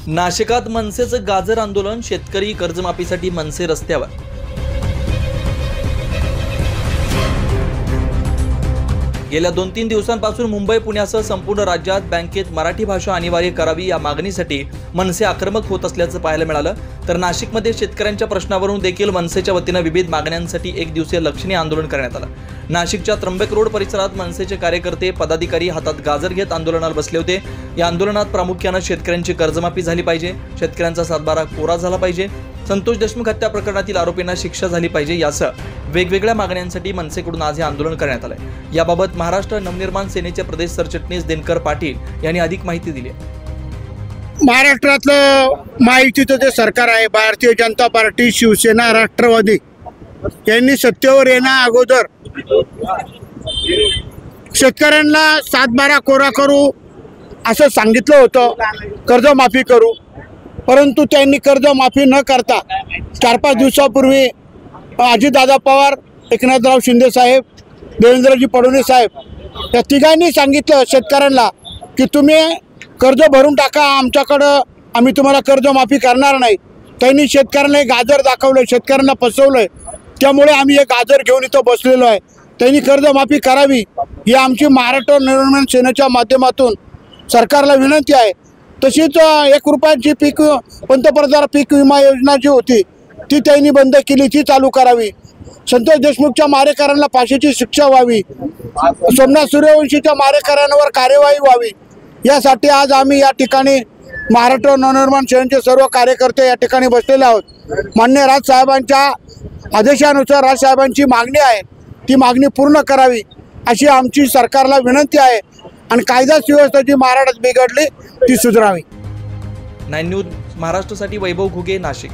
नाशिकात मनसेचं गाजर आंदोलन, शेतकरी कर्जमाफीसाठी मनसे रस्त्यावर। गेल्या 2-3 दिवसांपासून मुंबई पुण्यासह संपूर्ण राज्यात बँकेत मराठी भाषा अनिवार्य करावी या मागणीसाठी मनसे आक्रमक होत असल्याचं पाहायला मिळालं। तर नाशिकमध्ये शेतकऱ्यांच्या प्रश्नावरून देखील मनसेच्या वतीने विविध मागण्यांसाठी एक दिवसीय लक्षणीय आंदोलन करण्यात आलं। नाशिकच्या त्र्यंबक रोड परिसरात मनसेचे कार्यकर्ते पदाधिकारी हातात गाजर घेत आंदोलनाला बसले होते। या आंदोलनात प्रामुख्याने शेतकऱ्यांची कर्जमाफी झाली पाहिजे, शेतकऱ्यांचा सातबारा कोरा झाला पाहिजे, संतोष देशमुख हत्या प्रकरणातील आरोपींना शिक्षा झाली पाहिजे यासह वेगवेगळ्या मागण्यांसाठी मनसेकडून आज हे आंदोलन करण्यात आलंय। याबाबत महाराष्ट्र नवनिर्माण सेनेचे प्रदेश सरचिटणीस दिनकर पाटील यांनी अधिक माहिती दिली। महाराष्ट्रातलं महायुतीचं जे सरकार आहे, भारतीय जनता पार्टी, शिवसेना, राष्ट्रवादी यांनी सत्तेवर येण्या अगोदर शेतकऱ्यांना सातबारा कोरा करू असं सांगितलं होतं, कर्जमाफी करू। परंतु त्यांनी कर्जमाफी न करता 4-5 दिवसापूर्वी अजितदादा पवार, एकनाथराव शिंदे साहेब, देवेंद्रजी फडणवीस साहेब या तिघांनी सांगितलं शेतकऱ्यांना की तुम्ही कर्ज भरून टाका आमच्याकडं, आम्ही तुम्हाला कर्जमाफी करणार नाही। त्यांनी शेतकऱ्यांना गाजर दाखवलं, शेतकऱ्यांना फसवलंय। त्यामुळे आम्ही हे गाजर घेऊन इथं बसलेलो आहे। त्यांनी कर्जमाफी करावी ही आमची महाराष्ट्र नवनिर्माण सेनेच्या माध्यमातून सरकारला विनंती आहे। तशीच 1 रुपयाची पंतप्रधान पीक विमा योजना जी होती ती त्यांनी बंद केली, ती चालू करावी। संतोष देशमुखच्या मारेकऱ्यांना फाशीची शिक्षा व्हावी, सोमनाथ सूर्यवंशीच्या मारेकऱ्यांवर कार्यवाही व्हावी, यासाठी आज आम्ही या ठिकाणी महाराष्ट्र नवनिर्माण सेनेचे सर्व कार्यकर्ते या ठिकाणी बसलेले आहोत। माननीय राजसाहेबांच्या आदेशानुसार राजसाहेबांची मागणी आहे, ती मागणी पूर्ण करावी अशी आमची सरकारला विनंती आहे आणि कायदा सुव्यवस्था जी महाराष्ट्रात बिघडली ती सुधारावी। 9 न्यूज महाराष्ट्रासाठी वैभव घुगे, नाशिक।